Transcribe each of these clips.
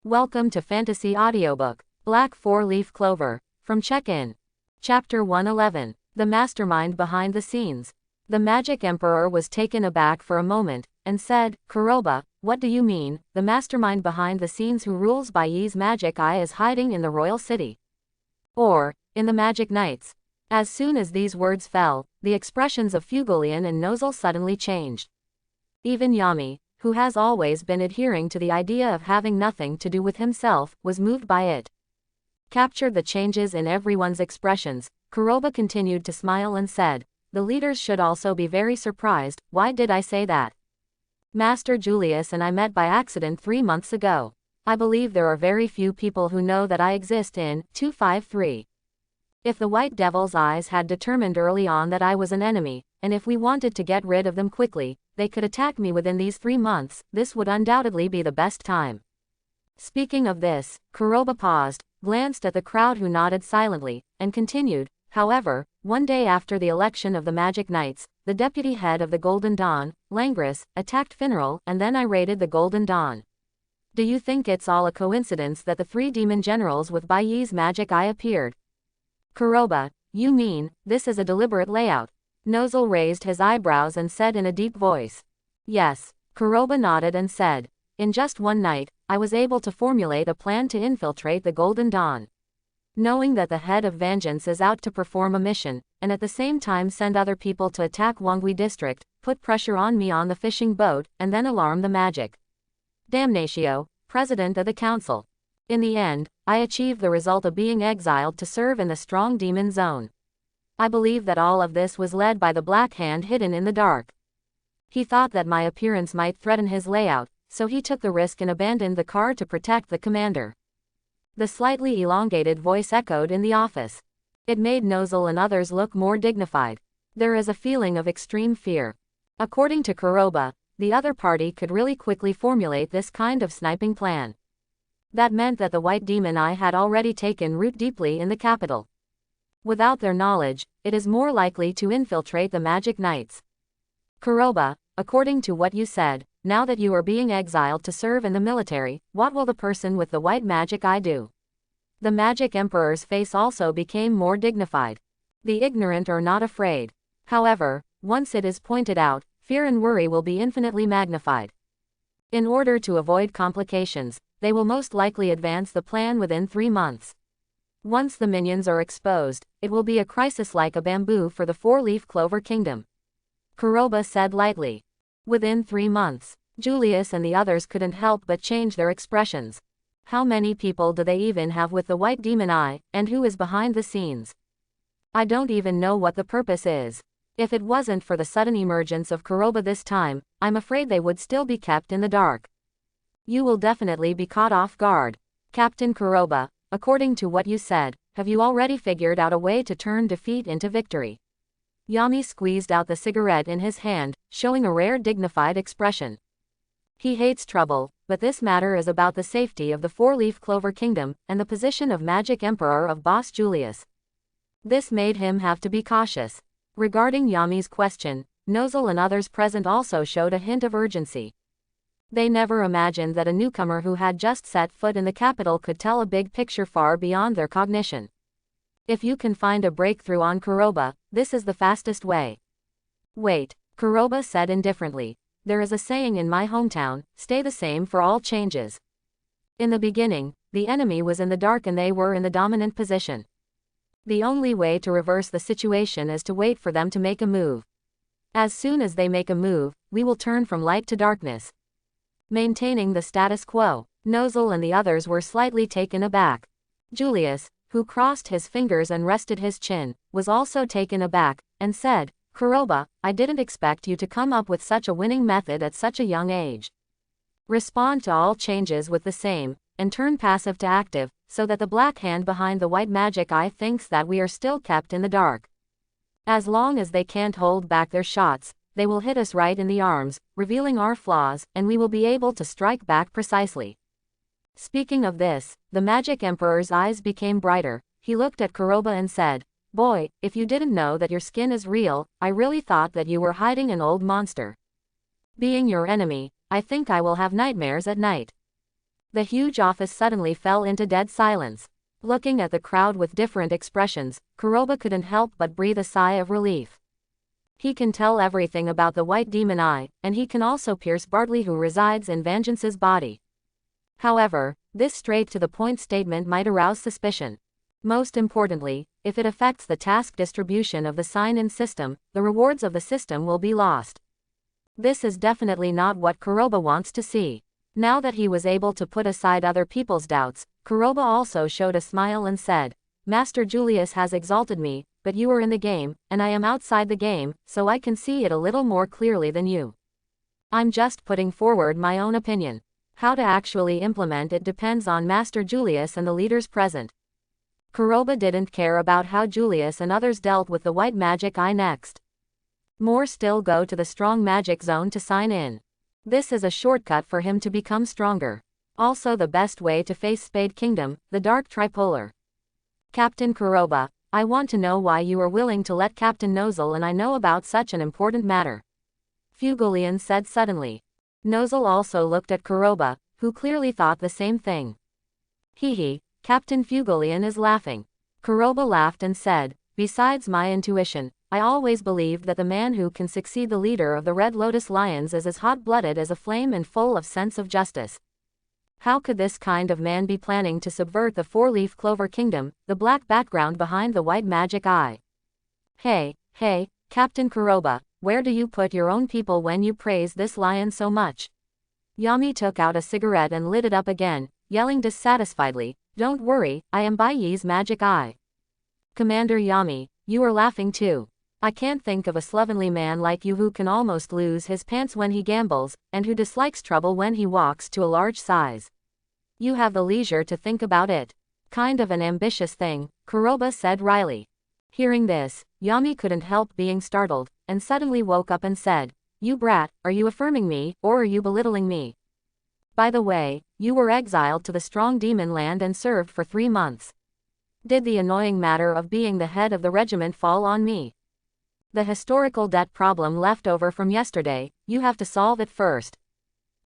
Welcome to Fantasy Audiobook, Black Four-Leaf Clover, from Check-In. Chapter 111, The Mastermind Behind the Scenes. The Magic Emperor was taken aback for a moment, and said, Kuroba, what do you mean, the mastermind behind the scenes who rules by Yi's magic eye is hiding in the royal city? Or, in the Magic Knights? As soon as these words fell, the expressions of Fugolian and Nozel suddenly changed. Even Yami, who has always been adhering to the idea of having nothing to do with himself, was moved by it. Captured the changes in everyone's expressions, Kuroba continued to smile and said, the leaders should also be very surprised. Why did I say that? Master Julius and I met by accident 3 months ago. I believe there are very few people who know that I exist in 253. If the White Devil's eyes had determined early on that I was an enemy, and if we wanted to get rid of them quickly, they could attack me within these 3 months, this would undoubtedly be the best time. Speaking of this, Kuroba paused, glanced at the crowd who nodded silently, and continued, however, one day after the election of the Magic Knights, the deputy head of the Golden Dawn, Langris, attacked Finral, and then I raided the Golden Dawn. Do you think it's all a coincidence that the 3 demon generals with Bai Yi's magic eye appeared? Kuroba, you mean, this is a deliberate layout? Nozel raised his eyebrows and said in a deep voice. Yes. Kuroba nodded and said, in just one night, I was able to formulate a plan to infiltrate the Golden Dawn. Knowing that the head of Vengeance is out to perform a mission, and at the same time send other people to attack Wangui district, put pressure on me on the fishing boat, and then alarm the magic. Damnatio, president of the council. In the end, I achieved the result of being exiled to serve in the strong demon zone. I believe that all of this was led by the Black Hand hidden in the dark. He thought that my appearance might threaten his layout, so he took the risk and abandoned the car to protect the commander. The slightly elongated voice echoed in the office. It made Nozel and others look more dignified. There is a feeling of extreme fear. According to Kuroba, the other party could really quickly formulate this kind of sniping plan. That meant that the White Demon Eye had already taken root deeply in the capital. Without their knowledge, it is more likely to infiltrate the Magic Knights. Kuroba, according to what you said, now that you are being exiled to serve in the military, what will the person with the white magic eye do? The Magic Emperor's face also became more dignified. The ignorant are not afraid. However, once it is pointed out, fear and worry will be infinitely magnified. In order to avoid complications, they will most likely advance the plan within 3 months. Once the minions are exposed, it will be a crisis like a bamboo for the Four-Leaf Clover Kingdom. Kuroba said lightly. Within 3 months, Julius and the others couldn't help but change their expressions. How many people do they even have with the White Demon Eye, and who is behind the scenes? I don't even know what the purpose is. If it wasn't for the sudden emergence of Kuroba this time, I'm afraid they would still be kept in the dark. You will definitely be caught off guard. Captain Kuroba, according to what you said, have you already figured out a way to turn defeat into victory? Yami squeezed out the cigarette in his hand, showing a rare dignified expression. He hates trouble, but this matter is about the safety of the Four-Leaf Clover Kingdom, and the position of Magic Emperor of Boss Julius. This made him have to be cautious. Regarding Yami's question, Nozel and others present also showed a hint of urgency. They never imagined that a newcomer who had just set foot in the capital could tell a big picture far beyond their cognition. If you can find a breakthrough on Kuroba, this is the fastest way. Wait, Kuroba said indifferently. There is a saying in my hometown, stay the same for all changes. In the beginning, the enemy was in the dark and they were in the dominant position. The only way to reverse the situation is to wait for them to make a move. As soon as they make a move, we will turn from light to darkness. Maintaining the status quo, Nozel and the others were slightly taken aback. Julius, who crossed his fingers and rested his chin, was also taken aback, and said, Kuroba, I didn't expect you to come up with such a winning method at such a young age. Respond to all changes with the same, and turn passive to active, so that the Black Hand behind the white magic eye thinks that we are still kept in the dark. As long as they can't hold back their shots, they will hit us right in the arms, revealing our flaws, and we will be able to strike back precisely. Speaking of this, the Magic Emperor's eyes became brighter. He looked at Kuroba and said, Boy, if you didn't know that your skin is real, I really thought that you were hiding an old monster. Being your enemy, I think I will have nightmares at night. The huge office suddenly fell into dead silence. Looking at the crowd with different expressions, Kuroba couldn't help but breathe a sigh of relief. He can tell everything about the White Demon Eye, and he can also pierce Bartley, who resides in Vengeance's body. However, this straight-to-the-point statement might arouse suspicion. Most importantly, if it affects the task distribution of the sign-in system, the rewards of the system will be lost. This is definitely not what Kuroba wants to see. Now that he was able to put aside other people's doubts, Kuroba also showed a smile and said, "Master Julius has exalted me, but you are in the game, and I am outside the game, so I can see it a little more clearly than you. I'm just putting forward my own opinion. How to actually implement it depends on Master Julius and the leaders present." Kuroba didn't care about how Julius and others dealt with the White Magic Eye next. More still, go to the Strong Magic Zone to sign in. This is a shortcut for him to become stronger. Also the best way to face Spade Kingdom, the Dark Tripolar. Captain Kuroba, I want to know why you are willing to let Captain Nozel and I know about such an important matter. Fugolian said suddenly. Nozel also looked at Kuroba, who clearly thought the same thing. Hee. Captain Fugolian is laughing. Kuroba laughed and said, "Besides my intuition, I always believed that the man who can succeed the leader of the Red Lotus Lions is as hot-blooded as a flame and full of sense of justice. How could this kind of man be planning to subvert the Four-Leaf Clover Kingdom, the black background behind the White Magic Eye? Hey, Captain Kuroba, where do you put your own people when you praise this lion so much?" Yami took out a cigarette and lit it up again, yelling dissatisfiedly, "Don't worry, I am by Yi's magic eye." Commander Yami, you are laughing too. I can't think of a slovenly man like you who can almost lose his pants when he gambles, and who dislikes trouble when he walks to a large size. You have the leisure to think about it. Kind of an ambitious thing, Kuroba said wryly. Hearing this, Yami couldn't help being startled, and suddenly woke up and said, "You brat, are you affirming me, or are you belittling me? By the way, you were exiled to the Strong Demon Land and served for 3 months. Did the annoying matter of being the head of the regiment fall on me? The historical debt problem left over from yesterday, you have to solve it first."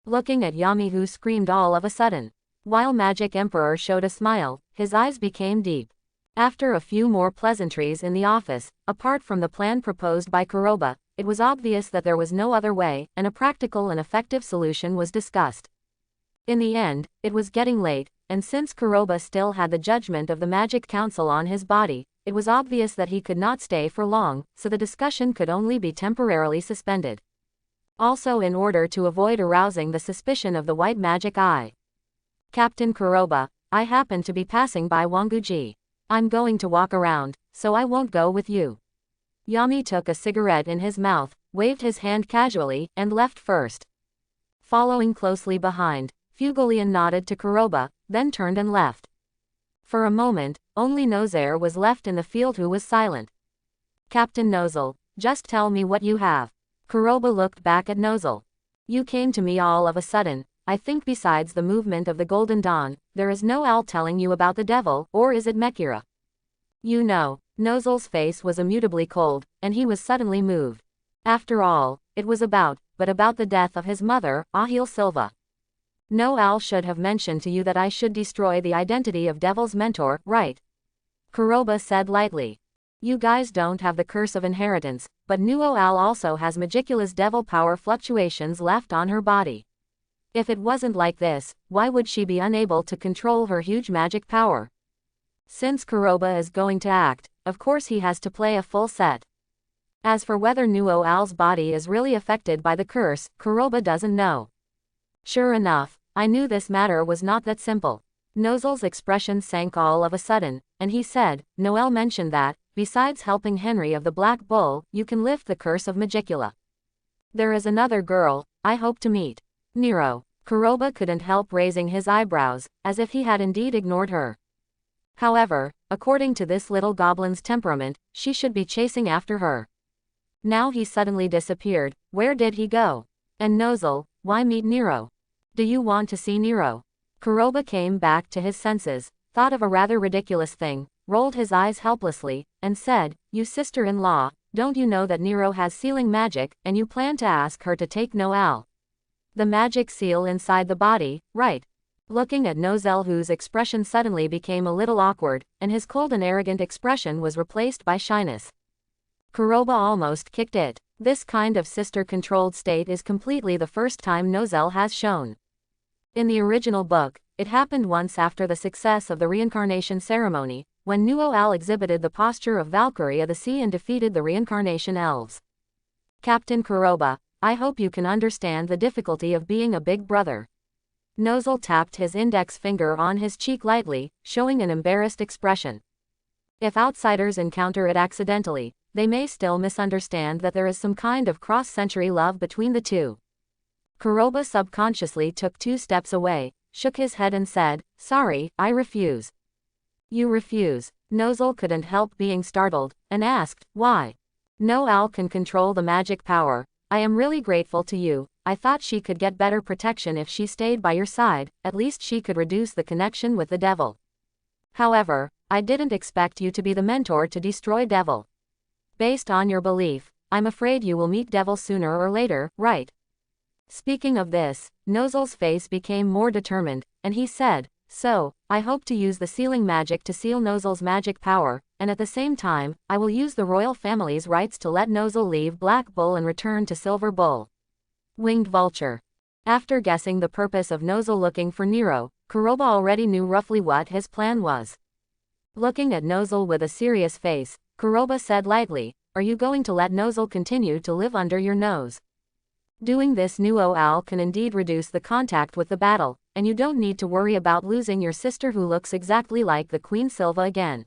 Looking at Yami, who screamed all of a sudden. While Magic Emperor showed a smile, his eyes became deep. After a few more pleasantries in the office, apart from the plan proposed by Kuroba, it was obvious that there was no other way, and a practical and effective solution was discussed. In the end, it was getting late, and since Kuroba still had the judgment of the Magic Council on his body, it was obvious that he could not stay for long, so the discussion could only be temporarily suspended. Also, in order to avoid arousing the suspicion of the White Magic Eye. "Captain Kuroba, I happen to be passing by Wanguji. I'm going to walk around, so I won't go with you." Yami took a cigarette in his mouth, waved his hand casually, and left first. Following closely behind, Fugolian nodded to Kuroba, then turned and left. For a moment, only Nozair was left in the field, who was silent. "Captain Nozel, just tell me what you have." Kuroba looked back at Nozel. "You came to me all of a sudden. I think besides the movement of the Golden Dawn, there is no owl telling you about the devil, or is it Mekira?" "You know." Nozel's face was immutably cold, and he was suddenly moved. After all, it was about the death of his mother, Ahil Silva. "No owl should have mentioned to you that I should destroy the identity of Devil's mentor, right?" Kuroba said lightly. "You guys don't have the curse of inheritance, but Nuo Owl also has Magicula's devil power fluctuations left on her body. If it wasn't like this, why would she be unable to control her huge magic power? Since Kuroba is going to act, of course he has to play a full set. As for whether Nuo Owl's body is really affected by the curse, Kuroba doesn't know." Sure enough, I knew this matter was not that simple. Nozel's expression sank all of a sudden, and he said, "Noel mentioned that, besides helping Henry of the Black Bull, you can lift the curse of Magicula. There is another girl I hope to meet. Nero." Kuroba couldn't help raising his eyebrows, as if he had indeed ignored her. However, according to this little goblin's temperament, she should be chasing after her. Now he suddenly disappeared. Where did he go? And Nozel, why meet Nero? Do you want to see Nero? Kuroba came back to his senses, thought of a rather ridiculous thing, rolled his eyes helplessly, and said, "You sister-in-law, don't you know that Nero has sealing magic, and you plan to ask her to take Noel? The magic seal inside the body, right?" looking at Nozel, whose expression suddenly became a little awkward, and his cold and arrogant expression was replaced by shyness. Kuroba almost kicked it. This kind of sister-controlled state is completely the first time Nozel has shown. In the original book, it happened once after the success of the reincarnation ceremony, when Nuo-Al exhibited the posture of Valkyrie of the Sea and defeated the reincarnation elves. Captain Kuroba, I hope you can understand the difficulty of being a big brother. Nozel tapped his index finger on his cheek lightly, showing an embarrassed expression. If outsiders encounter it accidentally, they may still misunderstand that there is some kind of cross-century love between the two. Kuroba subconsciously took 2 steps away, shook his head and said, "Sorry, I refuse." "You refuse?" Nozel couldn't help being startled, and asked, "Why?" "No-Al can control the magic power. I am really grateful to you. I thought she could get better protection if she stayed by your side, at least she could reduce the connection with the devil. However, I didn't expect you to be the mentor to destroy devil. Based on your belief, I'm afraid you will meet devil sooner or later, right?" Speaking of this, Nozel's face became more determined, and he said, "So, I hope to use the sealing magic to seal Nozel's magic power, and at the same time, I will use the royal family's rights to let Nozel leave Black Bull and return to Silver Bull." Winged Vulture. After guessing the purpose of Nozel looking for Nero, Kuroba already knew roughly what his plan was. Looking at Nozel with a serious face, Kuroba said lightly, "Are you going to let Nozel continue to live under your nose? Doing this Nuo-Al can indeed reduce the contact with the battle, and you don't need to worry about losing your sister who looks exactly like the Queen Silva again.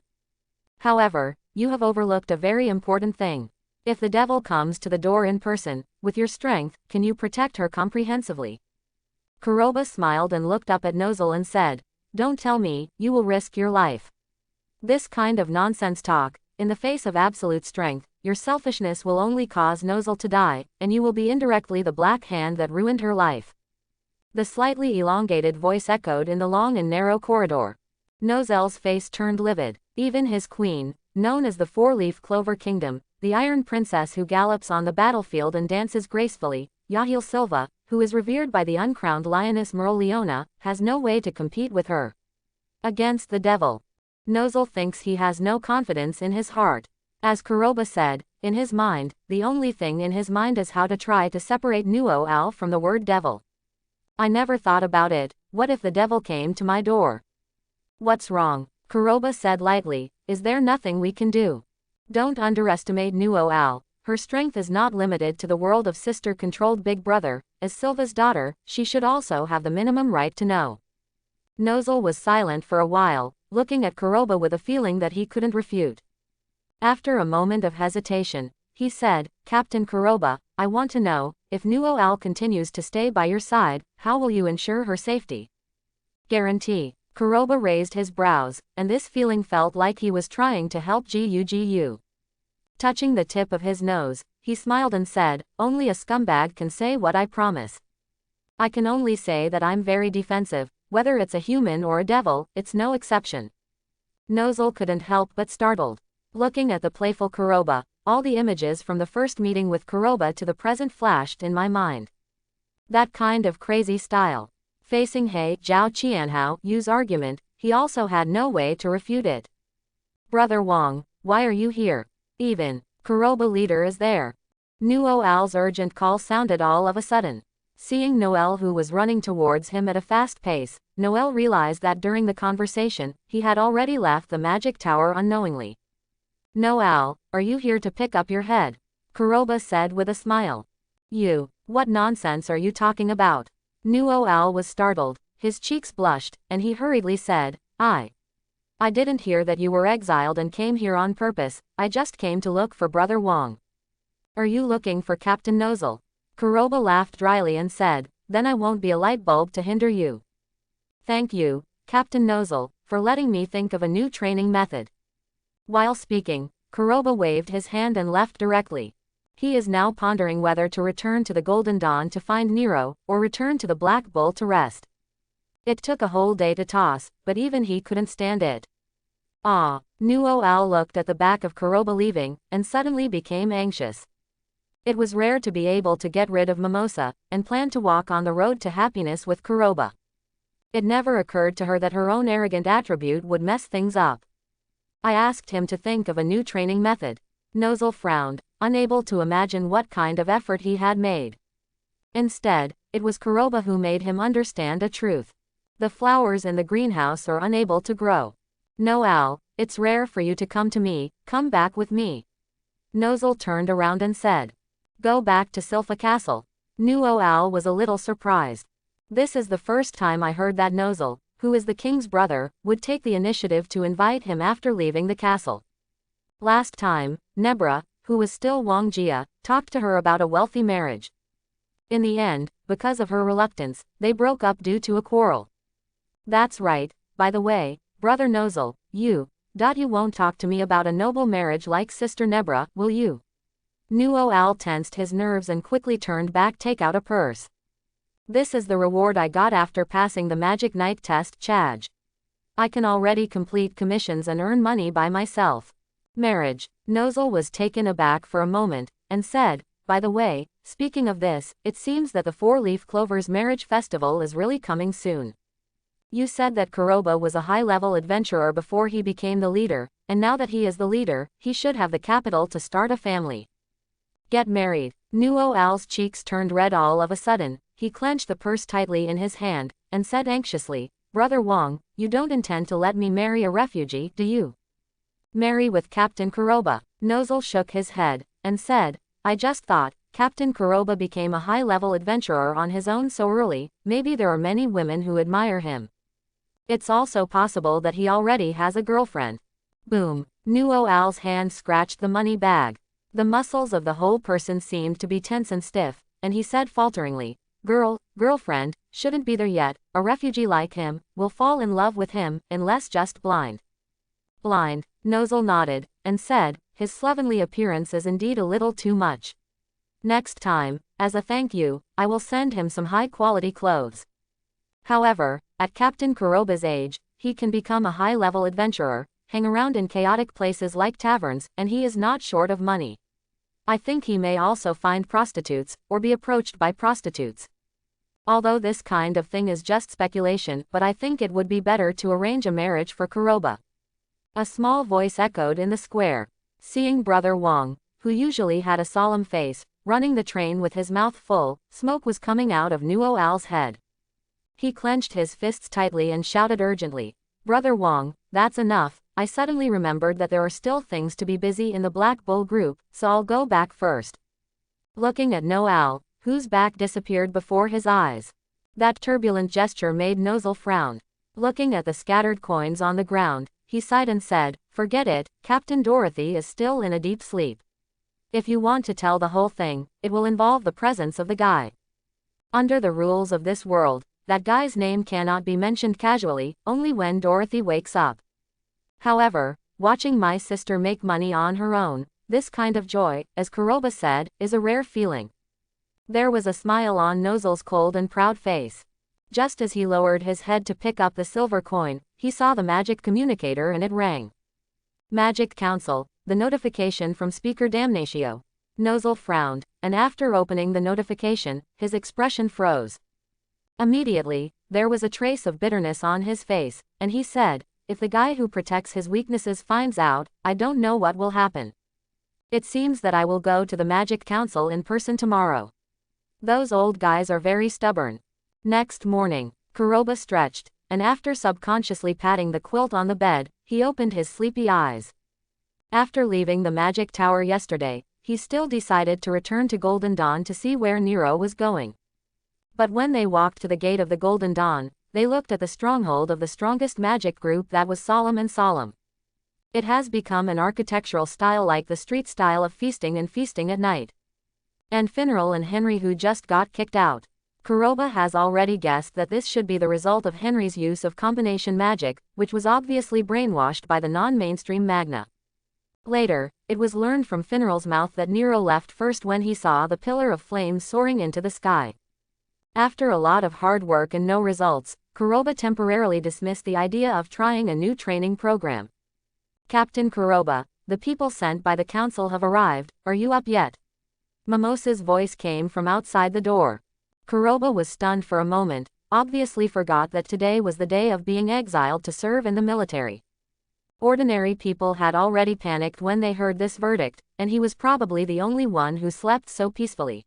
However, you have overlooked a very important thing. If the devil comes to the door in person, with your strength, can you protect her comprehensively?" Kuroba smiled and looked up at Nozel and said, "Don't tell me, you will risk your life. This kind of nonsense talk, in the face of absolute strength, your selfishness will only cause Nozel to die, and you will be indirectly the black hand that ruined her life." The slightly elongated voice echoed in the long and narrow corridor. Nozel's face turned livid. Even his queen, known as the Four-Leaf Clover Kingdom, the Iron Princess who gallops on the battlefield and dances gracefully, Yahil Silva, who is revered by the uncrowned lioness Meroleona, has no way to compete with her. Against the devil. Nozel thinks he has no confidence in his heart. As Kuroba said, in his mind, the only thing in his mind is how to try to separate Nuo-Al from the word devil. "I never thought about it. What if the devil came to my door?" "What's wrong?" Kuroba said lightly. "Is there nothing we can do?" "Don't underestimate Nuo-Al. Her strength is not limited to the world of sister-controlled Big Brother. As Silva's daughter, she should also have the minimum right to know." Nozel was silent for a while, looking at Kuroba with a feeling that he couldn't refute. After a moment of hesitation, he said, "Captain Kuroba, I want to know, if Nuo-Al continues to stay by your side, how will you ensure her safety?" "Guarantee." Kuroba raised his brows, and this feeling felt like he was trying to help Gu. Touching the tip of his nose, he smiled and said, "Only a scumbag can say what I promise. I can only say that I'm very defensive, whether it's a human or a devil, it's no exception." Nozel couldn't help but startled. Looking at the playful Kuroba, all the images from the first meeting with Kuroba to the present flashed in my mind. That kind of crazy style. Facing He Zhao Qianhao's argument, he also had no way to refute it. "Brother Wang, why are you here? Even Kuroba leader is there." Nuo-Al's urgent call sounded all of a sudden. Seeing Noel, who was running towards him at a fast pace, Noel realized that during the conversation, he had already left the magic tower unknowingly. "Noel, are you here to pick up your head?" Kuroba said with a smile. "You, what nonsense are you talking about?" Nuo-Al was startled, his cheeks blushed, and he hurriedly said, I didn't hear that you were exiled and came here on purpose. I just came to look for Brother Wang." "Are you looking for Captain Nozel?" Kuroba laughed dryly and said, "Then I won't be a light bulb to hinder you." "Thank you, Captain Nozel, for letting me think of a new training method." While speaking, Kuroba waved his hand and left directly. He is now pondering whether to return to the Golden Dawn to find Nero, or return to the Black Bull to rest. It took a whole day to toss, but even he couldn't stand it. Nuo-Al looked at the back of Kuroba leaving, and suddenly became anxious. It was rare to be able to get rid of Mimosa, and planned to walk on the road to happiness with Kuroba. It never occurred to her that her own arrogant attribute would mess things up. I asked him to think of a new training method. Nozel frowned, unable to imagine what kind of effort he had made. Instead, it was Kuroba who made him understand a truth. The flowers in the greenhouse are unable to grow. No, Al, it's rare for you to come to me, come back with me. Nozel turned around and said. Go back to Silpha Castle. Nuo Al was a little surprised. This is the first time I heard that Nozel, who is the king's brother, would take the initiative to invite him after leaving the castle. Last time, Nebra, who was still Wangjia, talked to her about a wealthy marriage. In the end, because of her reluctance, they broke up due to a quarrel. That's right, by the way, brother Nozel, you won't talk to me about a noble marriage like Sister Nebra, will you? Nuo Al tensed his nerves and quickly turned back. Take out a purse. This is the reward I got after passing the Magic Night test, Chaj. I can already complete commissions and earn money by myself. Marriage. Nozel was taken aback for a moment, and said, by the way, speaking of this, it seems that the Four-Leaf Clover's marriage festival is really coming soon. You said that Kuroba was a high-level adventurer before he became the leader, and now that he is the leader, he should have the capital to start a family. Get married. Nuo Al's cheeks turned red all of a sudden. He clenched the purse tightly in his hand, and said anxiously, Brother Wang, you don't intend to let me marry a refugee, do you? Marry with Captain Kuroba. Nozel shook his head, and said, I just thought, Captain Kuroba became a high-level adventurer on his own so early, maybe there are many women who admire him. It's also possible that he already has a girlfriend. Boom. Nuo Al's hand scratched the money bag. The muscles of the whole person seemed to be tense and stiff, and he said falteringly, girlfriend, shouldn't be there yet, a refugee like him, will fall in love with him, unless just blind. Blind. Nozel nodded, and said, his slovenly appearance is indeed a little too much. Next time, as a thank you, I will send him some high-quality clothes. However, at Captain Kuroba's age, he can become a high-level adventurer, hang around in chaotic places like taverns, and he is not short of money. I think he may also find prostitutes, or be approached by prostitutes. Although this kind of thing is just speculation, but I think it would be better to arrange a marriage for Kuroba. A small voice echoed in the square. Seeing Brother Wang, who usually had a solemn face, running the train with his mouth full, smoke was coming out of Nuo Al's head. He clenched his fists tightly and shouted urgently, Brother Wang, that's enough. I suddenly remembered that there are still things to be busy in the Black Bull group, so I'll go back first. Looking at Nuo Al, whose back disappeared before his eyes. That turbulent gesture made Nozel frown. Looking at the scattered coins on the ground, he sighed and said, forget it, Captain Dorothy is still in a deep sleep. If you want to tell the whole thing, it will involve the presence of the guy. Under the rules of this world, that guy's name cannot be mentioned casually, only when Dorothy wakes up. However, watching my sister make money on her own, this kind of joy, as Kuroba said, is a rare feeling. There was a smile on Nozel's cold and proud face. Just as he lowered his head to pick up the silver coin, he saw the magic communicator and it rang. Magic Council, the notification from Speaker Damnatio. Nozel frowned, and after opening the notification, his expression froze. Immediately, there was a trace of bitterness on his face, and he said, if the guy who protects his weaknesses finds out, I don't know what will happen. It seems that I will go to the Magic Council in person tomorrow. Those old guys are very stubborn. Next morning, Kuroba stretched, and after subconsciously patting the quilt on the bed, he opened his sleepy eyes. After leaving the Magic Tower yesterday, he still decided to return to Golden Dawn to see where Nero was going. But when they walked to the gate of the Golden Dawn, they looked at the stronghold of the strongest magic group that was solemn and solemn. It has become an architectural style like the street style of feasting and feasting at night. And Finral and Henry who just got kicked out. Kuroba has already guessed that this should be the result of Henry's use of combination magic, which was obviously brainwashed by the non-mainstream Magna. Later, it was learned from Finral's mouth that Nero left first when he saw the pillar of flames soaring into the sky. After a lot of hard work and no results, Kuroba temporarily dismissed the idea of trying a new training program. Captain Kuroba, the people sent by the council have arrived, are you up yet? Mimosa's voice came from outside the door. Kuroba was stunned for a moment, obviously forgot that today was the day of being exiled to serve in the military. Ordinary people had already panicked when they heard this verdict, and he was probably the only one who slept so peacefully.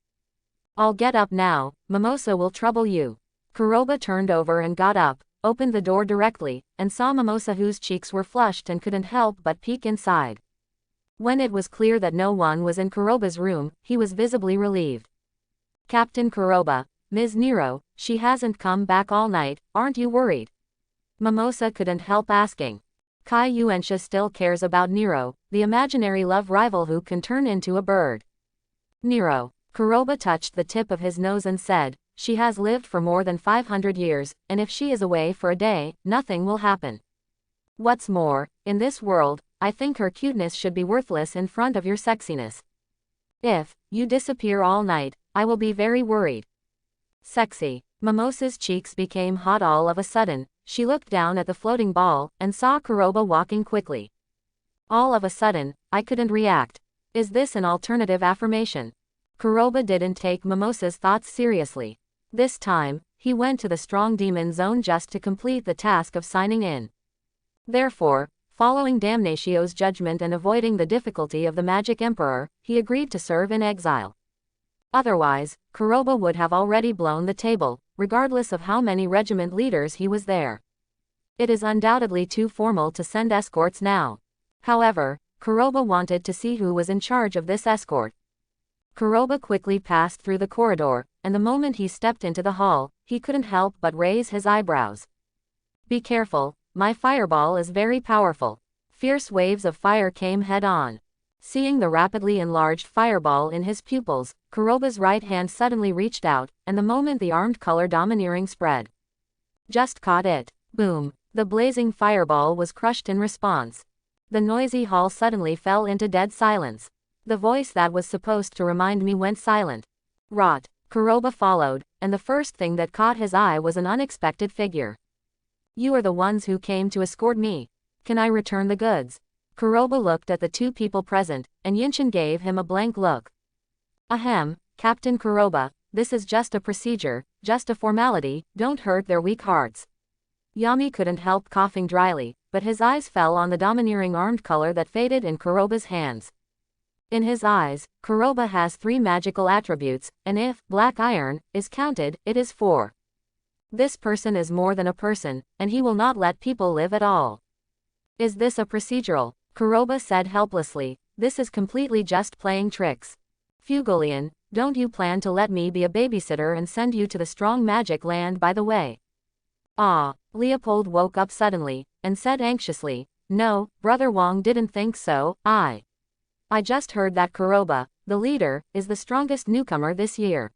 I'll get up now, Mimosa will trouble you. Kuroba turned over and got up, opened the door directly, and saw Mimosa whose cheeks were flushed and couldn't help but peek inside. When it was clear that no one was in Kuroba's room, he was visibly relieved. Captain Kuroba, Ms. Nero, she hasn't come back all night, aren't you worried? Mimosa couldn't help asking. Kai Yuensha still cares about Nero, the imaginary love rival who can turn into a bird. Nero. Kuroba touched the tip of his nose and said, she has lived for more than 500 years, and if she is away for a day, nothing will happen. What's more, in this world, I think her cuteness should be worthless in front of your sexiness. If you disappear all night, I will be very worried. Sexy. Mimosa's cheeks became hot all of a sudden. She looked down at the floating ball, and saw Kuroba walking quickly. All of a sudden, I couldn't react. Is this an alternative affirmation? Kuroba didn't take Mimosa's thoughts seriously. This time, he went to the strong demon zone just to complete the task of signing in. Therefore, following Damnatio's judgment and avoiding the difficulty of the Magic Emperor, he agreed to serve in exile. Otherwise, Kuroba would have already blown the table, regardless of how many regiment leaders he was there. It is undoubtedly too formal to send escorts now. However, Kuroba wanted to see who was in charge of this escort. Kuroba quickly passed through the corridor, and the moment he stepped into the hall, he couldn't help but raise his eyebrows. Be careful, my fireball is very powerful. Fierce waves of fire came head-on. Seeing the rapidly enlarged fireball in his pupils, Kuroba's right hand suddenly reached out, and the moment the armed color domineering spread. Just caught it. Boom. The blazing fireball was crushed in response. The noisy hall suddenly fell into dead silence. The voice that was supposed to remind me went silent. Rot. Kuroba followed, and the first thing that caught his eye was an unexpected figure. You are the ones who came to escort me. Can I return the goods? Kuroba looked at the two people present, and Yinshin gave him a blank look. Ahem, Captain Kuroba, this is just a procedure, just a formality, don't hurt their weak hearts. Yami couldn't help coughing dryly, but his eyes fell on the domineering armed color that faded in Kuroba's hands. In his eyes, Kuroba has 3 magical attributes, and if black iron is counted, it is 4. This person is more than a person, and he will not let people live at all. Is this a procedural? Kuroba said helplessly, this is completely just playing tricks. Fugolian, don't you plan to let me be a babysitter and send you to the strong magic land by the way? Ah, Leopold woke up suddenly, and said anxiously, no, Brother Wong didn't think so. I just heard that Kuroba, the leader, is the strongest newcomer this year.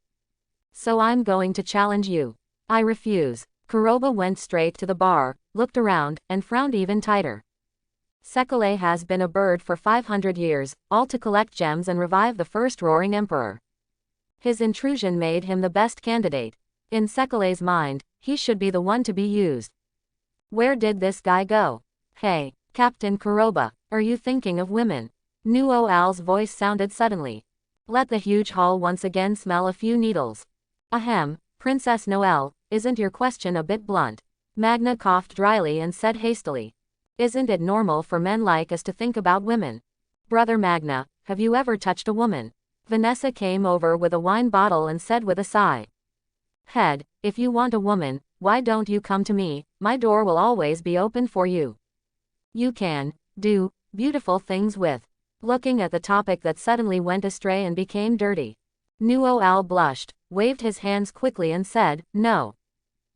So I'm going to challenge you. I refuse. Kuroba went straight to the bar, looked around, and frowned even tighter. Sekele has been a bird for 500 years, all to collect gems and revive the first roaring emperor. His intrusion made him the best candidate. In Sekele's mind, he should be the one to be used. Where did this guy go? Hey, Captain Kuroba, are you thinking of women? Nuo Al's voice sounded suddenly. Let the huge hall once again smell a few needles. Ahem, Princess Noelle, isn't your question a bit blunt? Magna coughed dryly and said hastily. Isn't it normal for men like us to think about women? Brother Magna, have you ever touched a woman? Vanessa came over with a wine bottle and said with a sigh. Head, if you want a woman, why don't you come to me? My door will always be open for you. You can do beautiful things with. Looking at the topic that suddenly went astray and became dirty. Nuo Al blushed, waved his hands quickly and said, no.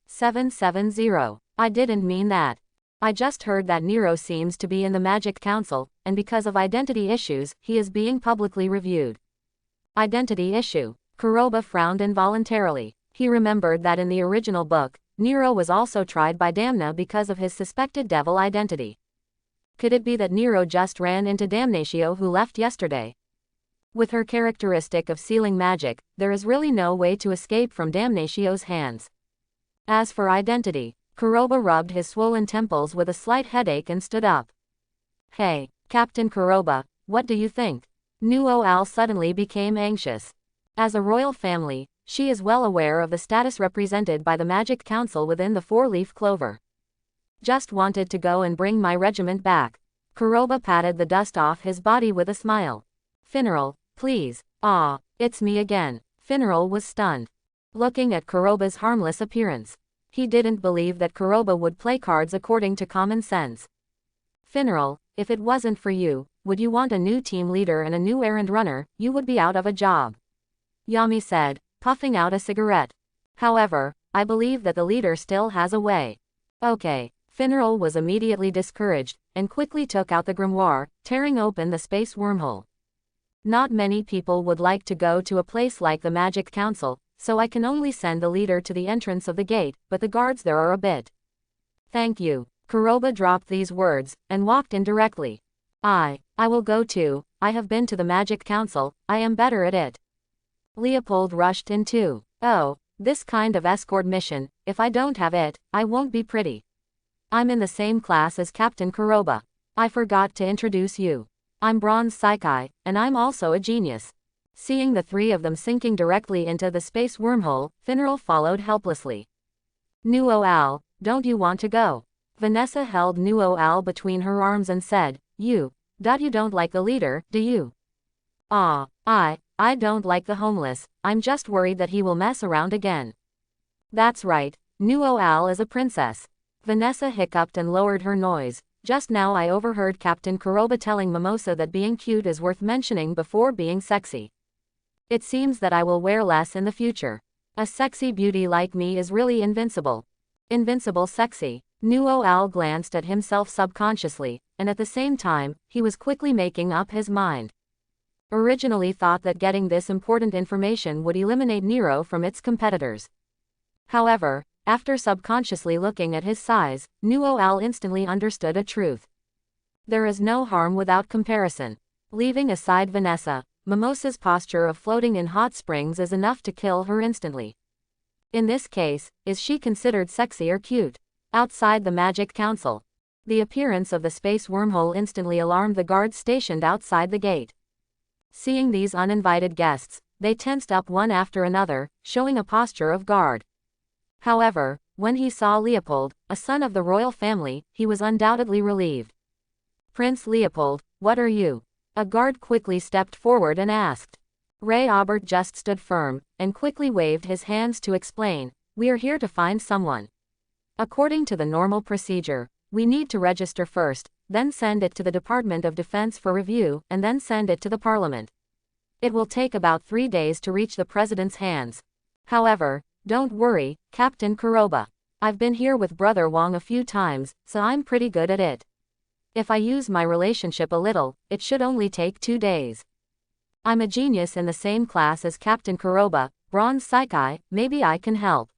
770. I didn't mean that. I just heard that Nero seems to be in the Magic Council, and because of identity issues, he is being publicly reviewed. Identity issue. Kuroba frowned involuntarily. He remembered that in the original book, Nero was also tried by Damna because of his suspected devil identity. Could it be that Nero just ran into Damnatio who left yesterday? With her characteristic of sealing magic, there is really no way to escape from Damnatio's hands. As for identity, Kuroba rubbed his swollen temples with a slight headache and stood up. Hey, Captain Kuroba, what do you think? Nuo Al suddenly became anxious. As a royal family, She is well aware of the status represented by the Magic Council within the four-leaf clover. Just wanted to go and bring my regiment back. Kuroba patted the dust off his body with a smile. Funeral, please. Ah, it's me again. Funeral was stunned, looking at Kuroba's harmless appearance. He didn't believe that Kuroba would play cards according to common sense. Funeral, if it wasn't for you, would you want a new team leader and a new errand runner? You would be out of a job. Yami said, puffing out a cigarette. However, I believe that the leader still has a way. Okay. Funeral was immediately discouraged, and quickly took out the grimoire, tearing open the space wormhole. Not many people would like to go to a place like the Magic Council, so I can only send the leader to the entrance of the gate, but the guards there are a bit. Thank you. Kuroba dropped these words, and walked in directly. I will go too. I have been to the Magic Council, I am better at it. Leopold rushed in too. Oh, this kind of escort mission, if I don't have it, I won't be pretty. I'm in the same class as Captain Kuroba. I forgot to introduce you. I'm Bronze Isekai, and I'm also a genius. Seeing the three of them sinking directly into the space wormhole, Funeral followed helplessly. Nuo Al, don't you want to go? Vanessa held Nuo Al between her arms and said, You don't like the leader, do you? Ah, I don't like the homeless, I'm just worried that he will mess around again. That's right, Nuo Al is a princess. Vanessa hiccuped and lowered her noise. Just now I overheard Captain Kuroba telling Mimosa that being cute is worth mentioning before being sexy. It seems that I will wear less in the future. A sexy beauty like me is really invincible. Invincible sexy. Nuo Al glanced at himself subconsciously, and at the same time, he was quickly making up his mind. Originally thought that getting this important information would eliminate Nero from its competitors. However, after subconsciously looking at his size, Nuo Al instantly understood a truth. There is no harm without comparison. Leaving aside Vanessa, Mimosa's posture of floating in hot springs is enough to kill her instantly. In this case, is she considered sexy or cute? Outside the Magic Council. The appearance of the space wormhole instantly alarmed the guards stationed outside the gate. Seeing these uninvited guests, they tensed up one after another, showing a posture of guard. However, when he saw Leopold, a son of the royal family, he was undoubtedly relieved. Prince Leopold, what are you? A guard quickly stepped forward and asked. Ray Aubert just stood firm, and quickly waved his hands to explain, we are here to find someone. According to the normal procedure, we need to register first, then send it to the Department of Defense for review, and then send it to the Parliament. It will take about 3 days to reach the President's hands. However, don't worry, Captain Kuroba. I've been here with Brother Wong a few times, so I'm pretty good at it. If I use my relationship a little, it should only take 2 days. I'm a genius in the same class as Captain Kuroba, Bronze Isekai, maybe I can help.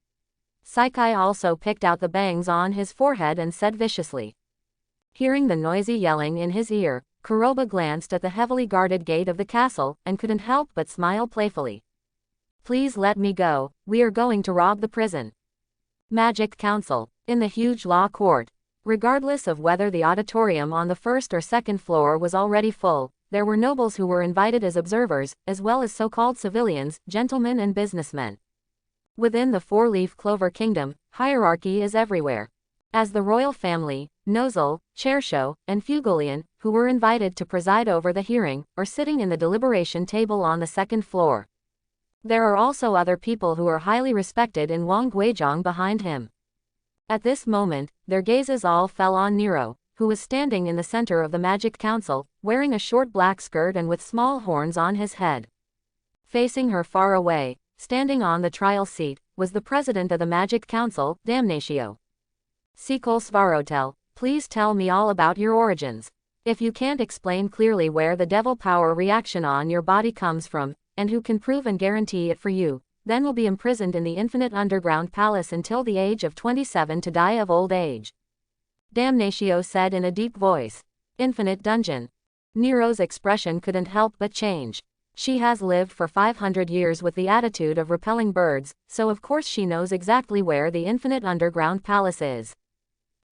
Isekai also picked out the bangs on his forehead and said viciously. Hearing the noisy yelling in his ear, Kuroba glanced at the heavily guarded gate of the castle, and couldn't help but smile playfully. Please let me go, we are going to rob the prison. Magic Council. In the huge law court. Regardless of whether the auditorium on the first or second floor was already full, there were nobles who were invited as observers, as well as so-called civilians, gentlemen and businessmen. Within the four-leaf clover kingdom, hierarchy is everywhere. As the royal family, Nozel, Chairshow, and Fugolian, who were invited to preside over the hearing, are sitting in the deliberation table on the second floor. There are also other people who are highly respected in Wang Guizhong behind him. At this moment, their gazes all fell on Nero, who was standing in the center of the Magic Council, wearing a short black skirt and with small horns on his head. Facing her far away, standing on the trial seat, was the president of the Magic Council, Damnatio. Sikol Svarotel, please tell me all about your origins. If you can't explain clearly where the devil power reaction on your body comes from, and who can prove and guarantee it for you, then will be imprisoned in the infinite underground palace until the age of 27 to die of old age. Damnatio said in a deep voice. Infinite dungeon. Nero's expression couldn't help but change. She has lived for 500 years with the attitude of repelling birds, so of course she knows exactly where the infinite underground palace is.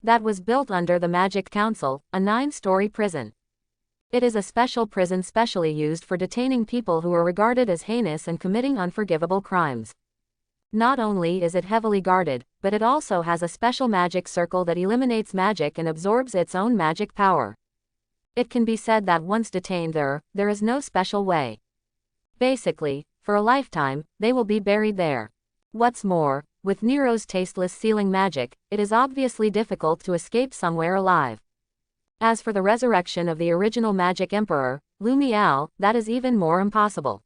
That was built under the Magic Council, a 9-story prison. It is a special prison specially used for detaining people who are regarded as heinous and committing unforgivable crimes. Not only is it heavily guarded, but it also has a special magic circle that eliminates magic and absorbs its own magic power. It can be said that once detained there is no special way. Basically, for a lifetime, they will be buried there. What's more, with Nero's tasteless sealing magic, it is obviously difficult to escape somewhere alive. As for the resurrection of the original Magic Emperor, Lumial, that is even more impossible.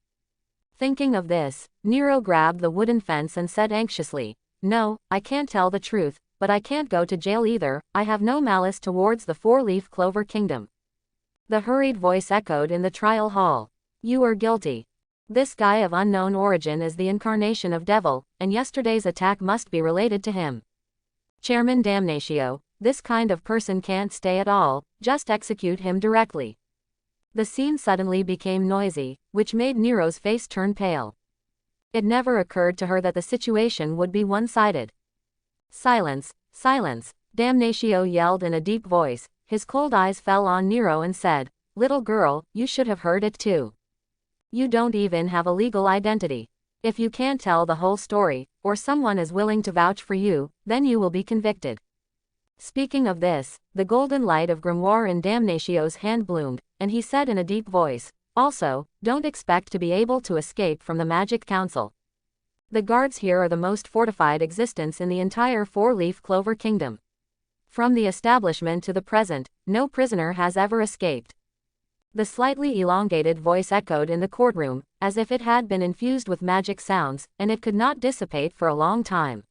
Thinking of this, Nero grabbed the wooden fence and said anxiously, "No, I can't tell the truth, but I can't go to jail either, I have no malice towards the four-leaf clover kingdom." The hurried voice echoed in the trial hall. "You are guilty. This guy of unknown origin is the incarnation of devil, and yesterday's attack must be related to him. Chairman Damnatio, this kind of person can't stay at all, just execute him directly." The scene suddenly became noisy, which made Nero's face turn pale. It never occurred to her that the situation would be one-sided. "Silence, silence," Damnatio yelled in a deep voice. His cold eyes fell on Nero and said, "Little girl, you should have heard it too. You don't even have a legal identity. If you can't tell the whole story, or someone is willing to vouch for you, then you will be convicted." Speaking of this, the golden light of grimoire in Damnatio's hand bloomed, and he said in a deep voice, "Also, don't expect to be able to escape from the Magic Council. The guards here are the most fortified existence in the entire four-leaf clover kingdom. From the establishment to the present, no prisoner has ever escaped." The slightly elongated voice echoed in the courtroom, as if it had been infused with magic sounds, and it could not dissipate for a long time.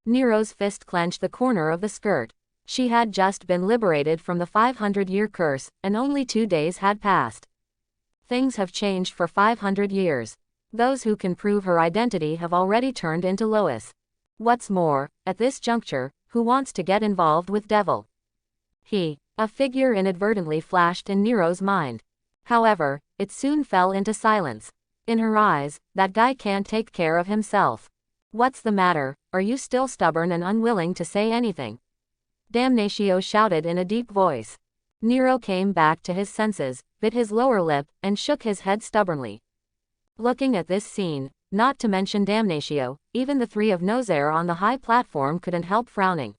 Nero's fist clenched the corner of the skirt. She had just been liberated from the 500-year curse, and only 2 days had passed. Things have changed for 500 years. Those who can prove her identity have already turned into Lois. What's more, at this juncture, who wants to get involved with Devil? A figure inadvertently flashed in Nero's mind. However, it soon fell into silence. In her eyes, that guy can't take care of himself. "What's the matter, are you still stubborn and unwilling to say anything?" Damnatio shouted in a deep voice. Nero came back to his senses, bit his lower lip, and shook his head stubbornly. Looking at this scene, not to mention Damnatio, even the three of Nozaire on the high platform couldn't help frowning.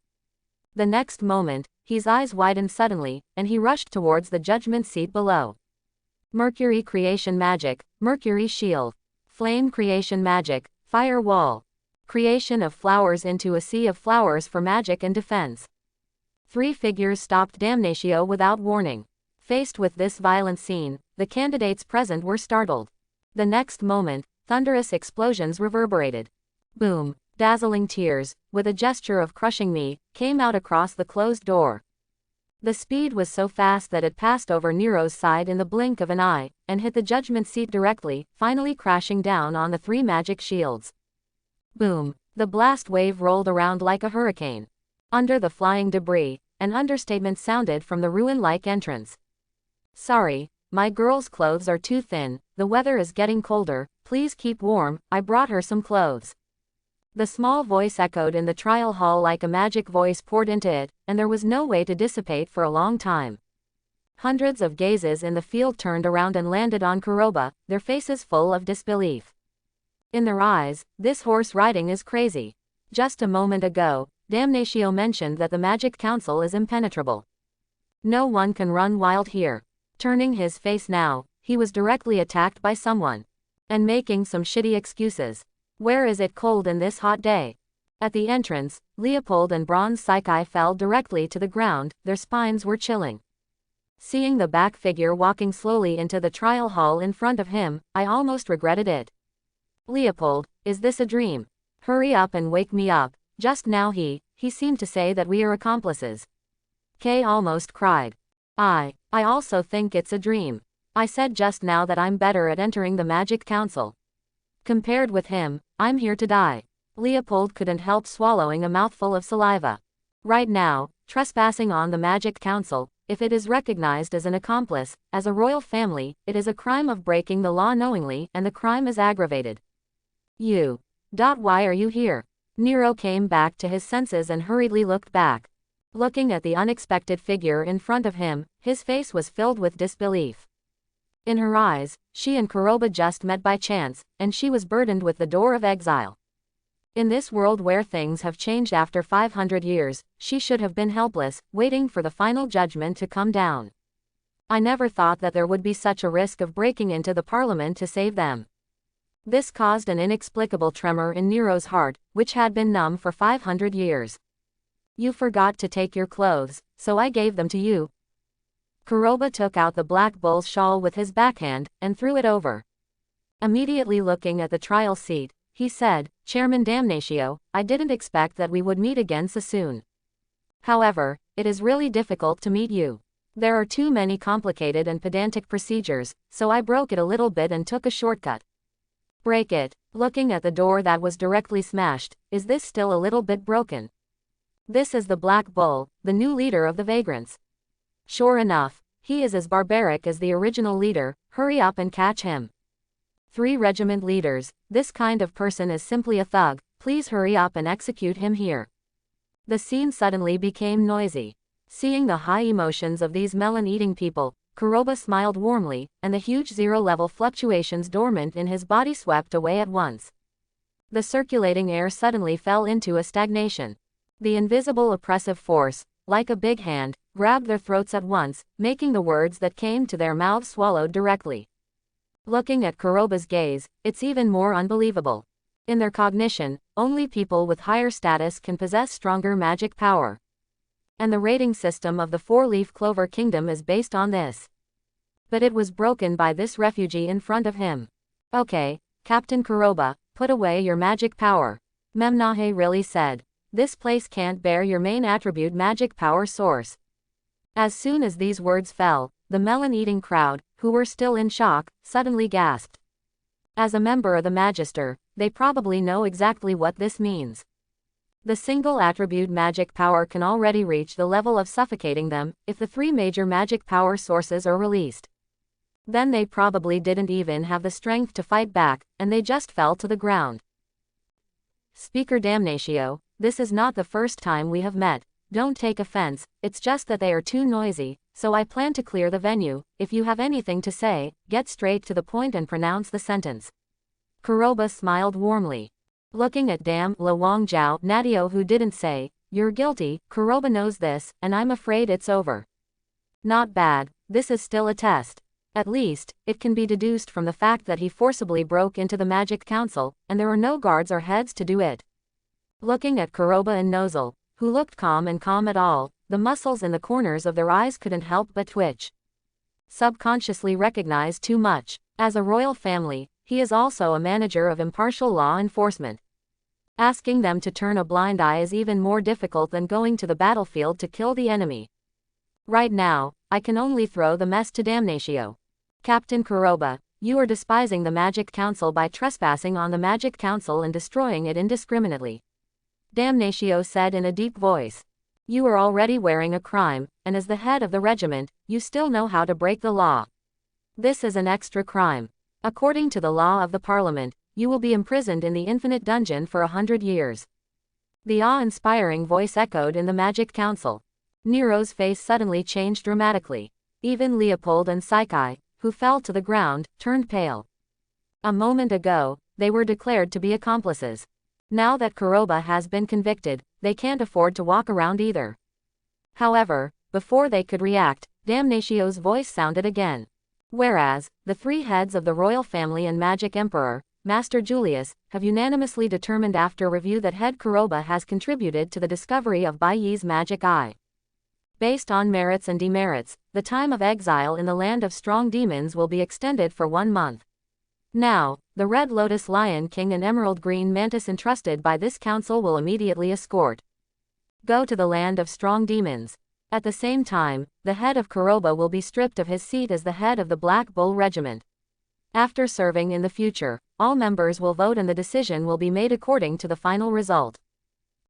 The next moment, his eyes widened suddenly, and he rushed towards the judgment seat below. Mercury creation magic, Mercury shield. Flame creation magic, fire wall. Creation of flowers into a sea of flowers for magic and defense. 3 figures stopped Damnatio without warning. Faced with this violent scene, the candidates present were startled. The next moment, thunderous explosions reverberated. Boom! Dazzling tears, with a gesture of crushing me, came out across the closed door. The speed was so fast that it passed over Nero's side in the blink of an eye, and hit the judgment seat directly, finally crashing down on the 3 magic shields. Boom! The blast wave rolled around like a hurricane. Under the flying debris, an understatement sounded from the ruin-like entrance. "Sorry, my girl's clothes are too thin, the weather is getting colder, please keep warm, I brought her some clothes." The small voice echoed in the trial hall like a magic voice poured into it, and there was no way to dissipate for a long time. Hundreds of gazes in the field turned around and landed on Kuroba, their faces full of disbelief. In their eyes, this horse riding is crazy. Just a moment ago, Damnatio mentioned that the Magic Council is impenetrable. No one can run wild here. Turning his face now, he was directly attacked by someone. And making some shitty excuses. Where is it cold in this hot day? At the entrance, Leopold and Bronze Psyche fell directly to the ground, their spines were chilling. Seeing the back figure walking slowly into the trial hall in front of him, I almost regretted it. "Leopold, is this a dream? Hurry up and wake me up." Just now he seemed to say that we are accomplices. Kay almost cried. I also think it's a dream. I said just now that I'm better at entering the Magic Council. Compared with him, I'm here to die. Leopold couldn't help swallowing a mouthful of saliva. Right now, trespassing on the Magic Council, if it is recognized as an accomplice, as a royal family, it is a crime of breaking the law knowingly, and the crime is aggravated. Why are you here? Nero came back to his senses and hurriedly looked back. Looking at the unexpected figure in front of him, his face was filled with disbelief. In her eyes, she and Kuroba just met by chance, and she was burdened with the door of exile. In this world where things have changed after 500 years, she should have been helpless, waiting for the final judgment to come down. I never thought that there would be such a risk of breaking into the parliament to save them. This caused an inexplicable tremor in Nero's heart, which had been numb for 500 years. You forgot to take your clothes, so I gave them to you. Kuroba took out the black bull's shawl with his backhand, and threw it over. Immediately looking at the trial seat, he said, Chairman Damnatio, I didn't expect that we would meet again so soon. However, it is really difficult to meet you. There are too many complicated and pedantic procedures, so I broke it a little bit and took a shortcut. Break it. Looking at the door that was directly smashed, is this still a little bit broken? This is the Black Bull, the new leader of the vagrants. Sure enough, he is as barbaric as the original leader, hurry up and catch him. 3 regiment leaders, this kind of person is simply a thug, please hurry up and execute him here. The scene suddenly became noisy. Seeing the high emotions of these melon-eating people, Kuroba smiled warmly, and the huge zero-level fluctuations dormant in his body swept away at once. The circulating air suddenly fell into a stagnation. The invisible oppressive force, like a big hand, grabbed their throats at once, making the words that came to their mouths swallowed directly. Looking at Kuroba's gaze, it's even more unbelievable. In their cognition, only people with higher status can possess stronger magic power. And the rating system of the 4-leaf clover kingdom is based on this. But it was broken by this refugee in front of him. Okay, Captain Kuroba, put away your magic power. Memnahe really said. This place can't bear your main attribute magic power source. As soon as these words fell, the melon-eating crowd, who were still in shock, suddenly gasped. As a member of the Magister, they probably know exactly what this means. The single attribute magic power can already reach the level of suffocating them, if the 3 major magic power sources are released. Then they probably didn't even have the strength to fight back, and they just fell to the ground. Speaker Damnatio, this is not the first time we have met, don't take offense, it's just that they are too noisy, so I plan to clear the venue. If you have anything to say, get straight to the point and pronounce the sentence. Kuroba smiled warmly. Looking at Dam La Wang Jiao Natio, who didn't say, you're guilty, Kuroba knows this, and I'm afraid it's over. Not bad, this is still a test. At least, it can be deduced from the fact that he forcibly broke into the Magic Council, and there are no guards or heads to do it. Looking at Kuroba and Nozel, who looked calm at all, the muscles in the corners of their eyes couldn't help but twitch. Subconsciously recognized too much. As a royal family, he is also a manager of impartial law enforcement. Asking them to turn a blind eye is even more difficult than going to the battlefield to kill the enemy. Right now, I can only throw the mess to Damnatio. Captain Kuroba, you are despising the Magic Council by trespassing on the Magic Council and destroying it indiscriminately. Damnatio said in a deep voice. You are already wearing a crime, and as the head of the regiment, you still know how to break the law. This is an extra crime. According to the law of the Parliament, you will be imprisoned in the infinite dungeon for 100 years. The awe-inspiring voice echoed in the Magic Council. Nero's face suddenly changed dramatically. Even Leopold and Psyche, who fell to the ground, turned pale. A moment ago, they were declared to be accomplices. Now that Kuroba has been convicted, they can't afford to walk around either. However, before they could react, Damnatio's voice sounded again. Whereas, the 3 heads of the royal family and Magic Emperor, Master Julius, have unanimously determined after review that head Kuroba has contributed to the discovery of Baiyi's magic eye. Based on merits and demerits, the time of exile in the land of strong demons will be extended for 1 month. Now, the Red Lotus Lion King and Emerald Green Mantis entrusted by this council will immediately escort. Go to the land of strong demons. At the same time, the head of Kuroba will be stripped of his seat as the head of the Black Bull Regiment. After serving in the future, all members will vote and the decision will be made according to the final result.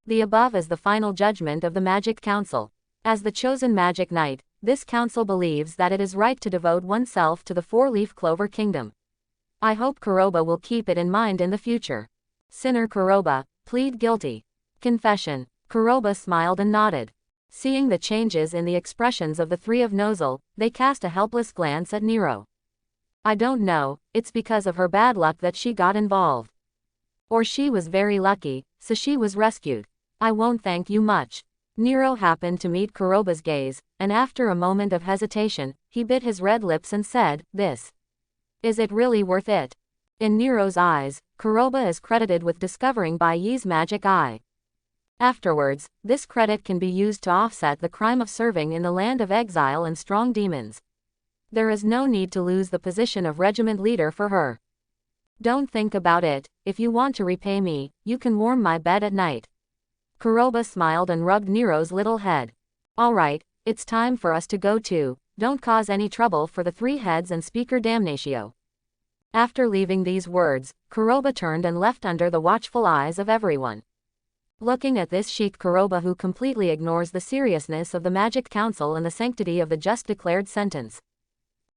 The above is the final judgment of the Magic Council. As the chosen Magic Knight, this council believes that it is right to devote oneself to the 4-leaf clover kingdom. I hope Kuroba will keep it in mind in the future. Sinner Kuroba, plead guilty. Confession. Kuroba smiled and nodded. Seeing the changes in the expressions of the 3 of Nozel, they cast a helpless glance at Nero. I don't know, it's because of her bad luck that she got involved. Or she was very lucky, so she was rescued. I won't thank you much. Nero happened to meet Kuroba's gaze, and after a moment of hesitation, he bit his red lips and said, "This. Is it really worth it?" In Nero's eyes, Kuroba is credited with discovering Bai Yi's magic eye. Afterwards, this credit can be used to offset the crime of serving in the land of exile and strong demons. There is no need to lose the position of regiment leader for her. Don't think about it. If you want to repay me, you can warm my bed at night. Kuroba smiled and rubbed Nero's little head. All right, it's time for us to go too. Don't cause any trouble for the three heads and speaker damnatio. After leaving these words, Kuroba turned and left under the watchful eyes of everyone. Looking at this chic Kuroba who completely ignores the seriousness of the Magic Council and the sanctity of the just declared sentence.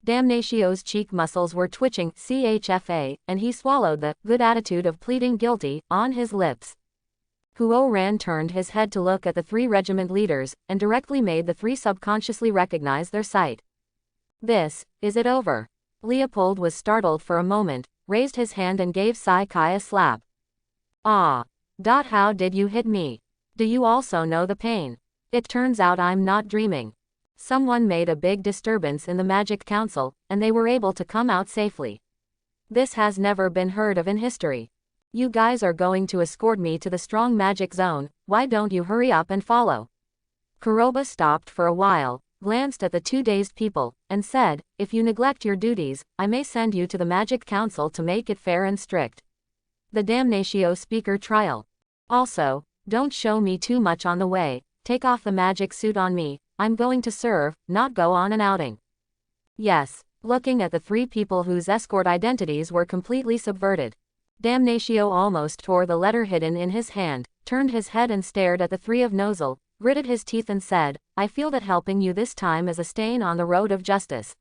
Damnatio's cheek muscles were twitching, chfa, and he swallowed the good attitude of pleading guilty on his lips. Huo Ran turned his head to look at the three regiment leaders, and directly made the three subconsciously recognize their sight. Is it over? Leopold was startled for a moment, raised his hand and gave Sai Kai a slap. Ah. How did you hit me? Do you also know the pain? It turns out I'm not dreaming. Someone made a big disturbance in the Magic Council, and they were able to come out safely. This has never been heard of in history. You guys are going to escort me to the strong magic zone, why don't you hurry up and follow? Kuroba stopped for a while, glanced at the two dazed people, and said, if you neglect your duties, I may send you to the Magic Council to make it fair and strict. The damnatio speaker trial. Also, don't show me too much on the way, take off the magic suit on me, I'm going to serve, not go on an outing. Yes, looking at the three people whose escort identities were completely subverted. Damnatio almost tore the letter hidden in his hand, turned his head and stared at the three of Nozel, gritted his teeth and said, I feel that helping you this time is a stain on the road of justice.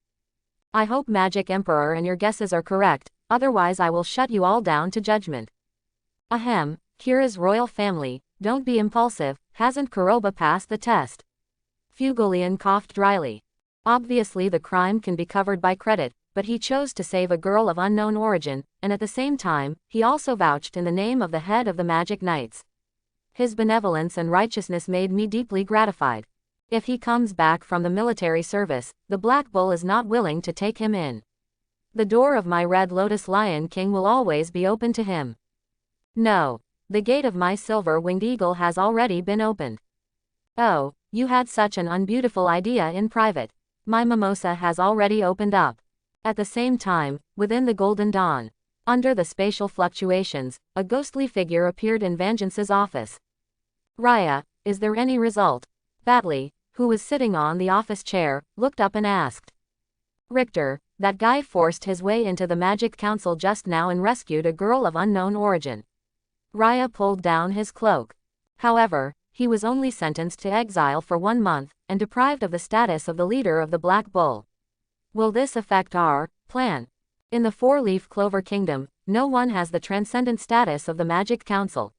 I hope Magic Emperor and your guesses are correct, otherwise I will shut you all down to judgment. Ahem, Kira's royal family, don't be impulsive, hasn't Kuroba passed the test? Fugolian coughed dryly. Obviously the crime can be covered by credit, but he chose to save a girl of unknown origin, and at the same time, he also vouched in the name of the head of the Magic Knights. His benevolence and righteousness made me deeply gratified. If he comes back from the military service, the Black Bull is not willing to take him in. The door of my Red Lotus Lion King will always be open to him. No. The gate of my silver-winged eagle has already been opened. Oh, you had such an unbeautiful idea in private. My mimosa has already opened up. At the same time, within the Golden Dawn, under the spatial fluctuations, a ghostly figure appeared in Vengeance's office. Raya, is there any result? Batley, who was sitting on the office chair, looked up and asked. Richter, that guy forced his way into the Magic Council just now and rescued a girl of unknown origin. Raya pulled down his cloak. However, he was only sentenced to exile for 1 month, and deprived of the status of the leader of the Black Bull. Will this affect our plan? In the Four-Leaf Clover Kingdom, no one has the transcendent status of the Magic Council.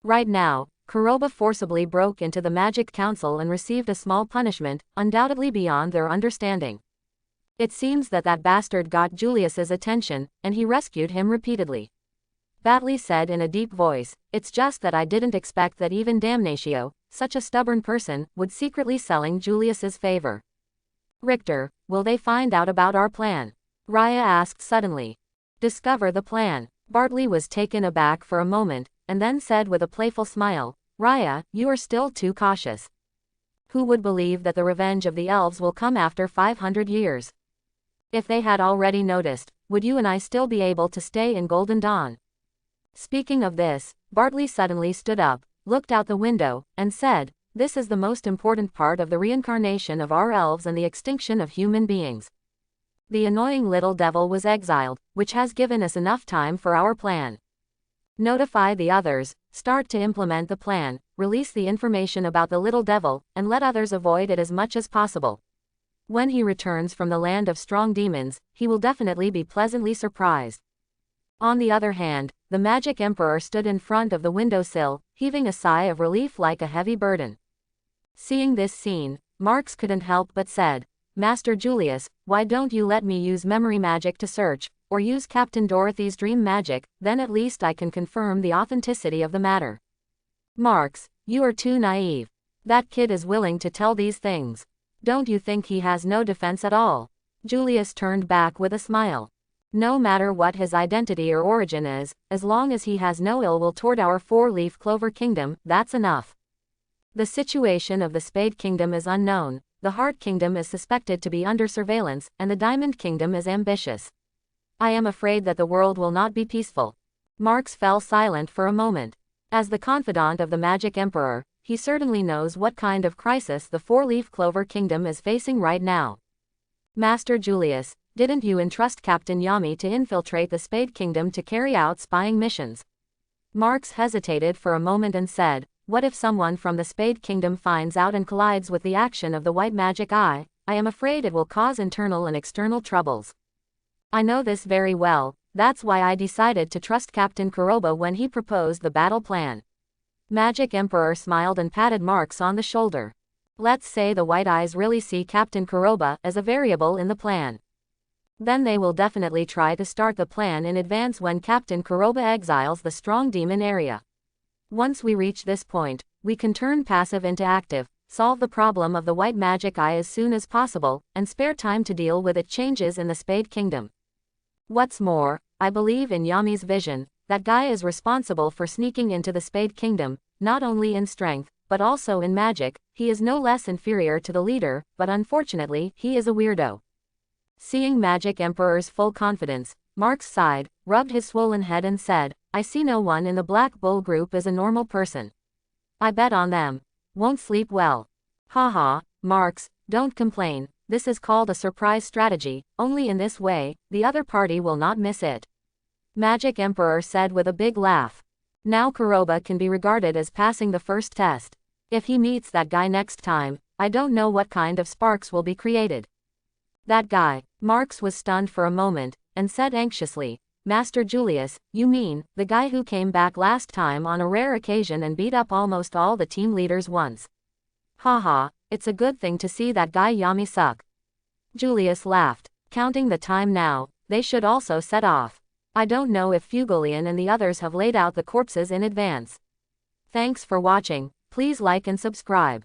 Right now, Kuroba forcibly broke into the Magic Council and received a small punishment, undoubtedly beyond their understanding. It seems that bastard got Julius's attention, and he rescued him repeatedly. Batley said in a deep voice, it's just that I didn't expect that even Damnatio, such a stubborn person, would secretly selling Julius's favor. Richter, will they find out about our plan? Raya asked suddenly. Discover the plan. Bartley was taken aback for a moment, and then said with a playful smile, Raya, you are still too cautious. Who would believe that the revenge of the elves will come after 500 years? If they had already noticed, would you and I still be able to stay in Golden Dawn? Speaking of this, Bartley suddenly stood up, looked out the window, and said, this is the most important part of the reincarnation of our elves and the extinction of human beings. The annoying little devil was exiled, which has given us enough time for our plan. Notify the others, start to implement the plan, release the information about the little devil, and let others avoid it as much as possible. When he returns from the land of strong demons, he will definitely be pleasantly surprised. On the other hand, the Magic Emperor stood in front of the windowsill, heaving a sigh of relief like a heavy burden. Seeing this scene, Marx couldn't help but said, Master Julius, why don't you let me use memory magic to search or use Captain Dorothy's dream magic, then at least I can confirm the authenticity of the matter. Marks, you are too naive. That kid is willing to tell these things. Don't you think he has no defense at all? Julius turned back with a smile. No matter what his identity or origin is, as long as he has no ill will toward our four-leaf clover kingdom, that's enough. The situation of the Spade Kingdom is unknown, the Heart Kingdom is suspected to be under surveillance, and the Diamond Kingdom is ambitious. I am afraid that the world will not be peaceful. Marks fell silent for a moment. As the confidant of the Magic Emperor, he certainly knows what kind of crisis the four-leaf clover kingdom is facing right now. Master Julius, didn't you entrust Captain Yami to infiltrate the Spade Kingdom to carry out spying missions? Marks hesitated for a moment and said, what if someone from the Spade Kingdom finds out and collides with the action of the white magic eye? I am afraid it will cause internal and external troubles. I know this very well, that's why I decided to trust Captain Kuroba when he proposed the battle plan. Magic Emperor smiled and patted Marks on the shoulder. Let's say the White Eyes really see Captain Kuroba as a variable in the plan. Then they will definitely try to start the plan in advance when Captain Kuroba exiles the strong demon area. Once we reach this point, we can turn passive into active, solve the problem of the white magic eye as soon as possible, and spare time to deal with its changes in the Spade Kingdom. What's more, I believe in Yami's vision. That guy is responsible for sneaking into the Spade Kingdom, not only in strength, but also in magic. He is no less inferior to the leader, but unfortunately, he is a weirdo. Seeing Magic Emperor's full confidence, Marks sighed, rubbed his swollen head and said, I see no one in the Black Bull group is a normal person. I bet on them. Won't sleep well. Haha, Marks, don't complain, this is called a surprise strategy, only in this way, the other party will not miss it. Magic Emperor said with a big laugh. Now Kuroba can be regarded as passing the first test. If he meets that guy next time, I don't know what kind of sparks will be created. That guy. Marks was stunned for a moment, and said anxiously, Master Julius, you mean, the guy who came back last time on a rare occasion and beat up almost all the team leaders once? Haha, it's a good thing to see that guy Yami suck. Julius laughed. Counting the time now, they should also set off. I don't know if Fugolian and the others have laid out the corpses in advance. Thanks for watching, please like and subscribe.